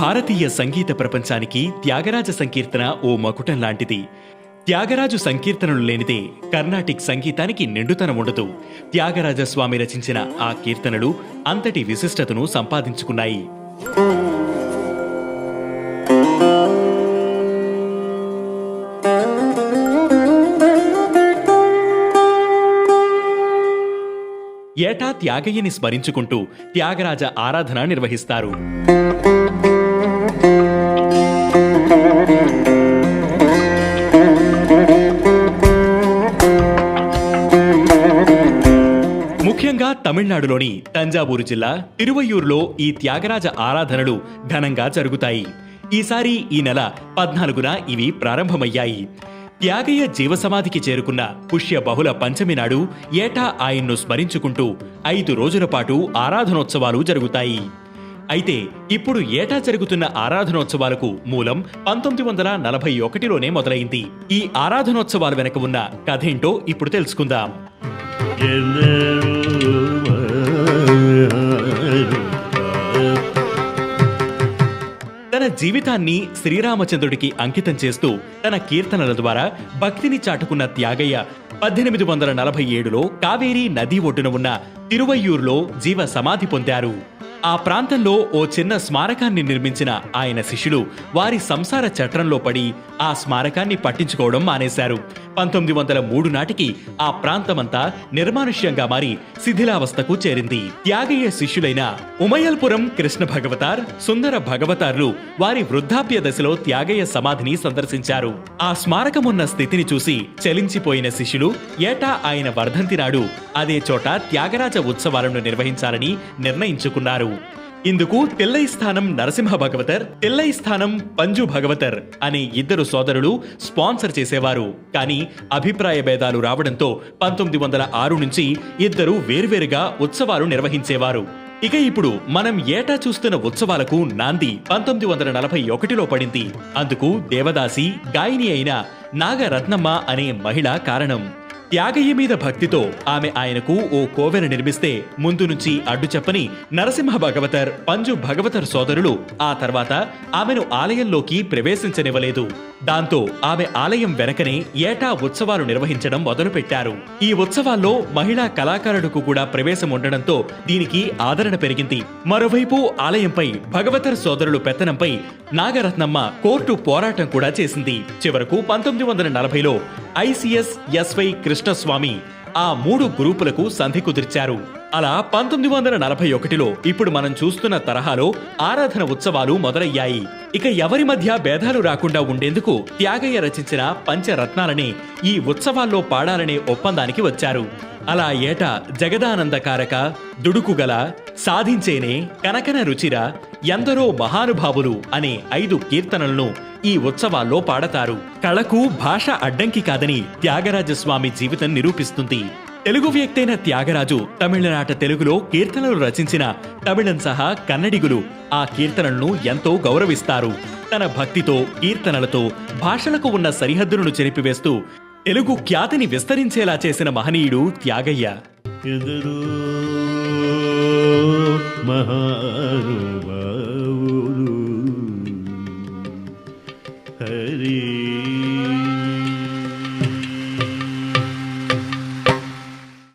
భారతీయ సంగీత ప్రపంచానికి త్యాగరాజ సంకీర్తన ఓ మకుటం లాంటిది. త్యాగరాజు సంకీర్తనలు లేనిదే కర్ణాటిక్ సంగీతానికి నిండుతనం ఉండదు. త్యాగరాజ స్వామి రచించిన ఆ కీర్తనలు అంతటి విశిష్టతను సంపాదించుకున్నాయి. ఏటా త్యాగయ్యని స్మరించుకుంటూ త్యాగరాజ ఆరాధన నిర్వహిస్తారు. ముఖ్యంగా తమిళనాడులోని తంజావూరు జిల్లా తిరువయ్యూరులో ఈ త్యాగరాజ ఆరాధనలు ఘనంగా జరుగుతాయి. ఈసారి ఈ నెల 14న ఇవి ప్రారంభమయ్యాయి. త్యాగయ్య జీవసమాధికి చేరుకున్న పుష్య బహుళ పంచమి నాడు ఏటా ఆయన్ను స్మరించుకుంటూ 5 రోజుల పాటు ఆరాధనోత్సవాలు జరుగుతాయి. అయితే ఇప్పుడు ఏటా జరుగుతున్న ఆరాధనోత్సవాలకు మూలం 1941లోనే మొదలైంది. ఈ ఆరాధనోత్సవాల వెనక ఉన్న కథేంటో ఇప్పుడు తెలుసుకుందాం. తన జీవితాన్ని శ్రీరామచంద్రుడికి అంకితం చేస్తూ తన కీర్తనల ద్వారా భక్తిని చాటుకున్న త్యాగయ్య 1847లో కావేరీ నది ఒడ్డున ఉన్న తిరువయ్యూరులో జీవ సమాధి పొందారు. ఆ ప్రాంతంలో ఓ చిన్న స్మారకాన్ని నిర్మించిన ఆయన శిష్యులు వారి సంసార చట్రంలో పడి ఆ స్మారకాన్ని పట్టించుకోవడం మానేశారు. 1903 నాటికి ఆ ప్రాంతమంతా నిర్మానుష్యంగా మారి శిథిలావస్థకు చేరింది. త్యాగయ్య శిష్యులైన ఉమయల్పురం కృష్ణ భగవతార్, సుందర భగవతార్లు వారి వృద్ధాప్య దశలో త్యాగయ్య సమాధిని సందర్శించారు. ఆ స్మారకమున్న స్థితిని చూసి చలించిపోయిన శిష్యులు ఏటా ఆయన వర్ధంతి నాడు అదే చోట త్యాగరాజ ఉత్సవాలను నిర్వహించాలని నిర్ణయించుకున్నారు. ఇందుకు తెల్లై స్థానం నరసింహ భగవతర్, తెల్లై స్థానం పంజు భగవతర్ అనే 2 సోదరులు స్పాన్సర్ చేసేవారు. కానీ అభిప్రాయ భేదాలు రావడంతో 1906 నుంచి 2 వేర్వేరుగా ఉత్సవాలు నిర్వహించేవారు. ఇక ఇప్పుడు మనం ఏటా చూస్తున్న ఉత్సవాలకు నాంది 1941లో పడింది. అందుకు దేవదాసి గాయని అయిన నాగరత్నమ్మ అనే మహిళ కారణం. త్యాగయ్య మీద భక్తితో ఆమె ఆయనకు ఓ కోవెల నిర్మిస్తే ముందు నుంచి అడ్డు చెప్పని నరసింహ భగవతర్, పంజు భగవతర్ సోదరులు ఆ తర్వాత ఆమెను ఆలయంలోకి ప్రవేశించనివ్వలేదు. దాంతో ఆమె ఆలయం వెనకనే ఏటా ఉత్సవాలు నిర్వహించడం మొదలుపెట్టారు. ఈ ఉత్సవాల్లో మహిళా కళాకారులకు కూడా ప్రవేశం ఉండడంతో దీనికి ఆదరణ పెరిగింది. మరోవైపు ఆలయంపై భగవతర్ సోదరులు పెత్తనంపై నాగరత్నమ్మ కోర్టు పోరాటం కూడా చేసింది. చివరకు 1940లో ఐసిఎస్ ఎస్వై కృష్ణస్వామి ఆ 3 గ్రూపులకు సంధి కుదిర్చారు. అలా 1941లో ఇప్పుడు మనం చూస్తున్న తరహాలో ఆరాధన ఉత్సవాలు మొదలయ్యాయి. ఇక ఎవరి మధ్య భేదాలు రాకుండా ఉండేందుకు త్యాగయ్య రచించిన పంచరత్నాలనే ఈ ఉత్సవాల్లో పాడాలనే ఒప్పందానికి వచ్చారు. అలా ఏటా జగదానందకారక, దుడుకుగల, సాధించేనే, కనకన రుచిర, ఎందరో మహానుభావులు అనే 5 కీర్తనలను ఈ ఉత్సవాల్లో పాడతారు. కళకు భాష అడ్డంకి కాదని త్యాగరాజస్వామి జీవితం నిరూపిస్తుంది. తెలుగు వ్యక్తైన త్యాగరాజు తమిళనాట తెలుగులో కీర్తనలు రచించిన తమిళం సహా కన్నడిగులు ఆ కీర్తనలను ఎంతో గౌరవిస్తారు. తన భక్తితో, కీర్తనలతో భాషలకు ఉన్న సరిహద్దులను చెరిపివేస్తూ తెలుగు ఖ్యాతిని విస్తరించేలా చేసిన మహనీయుడు త్యాగయ్య.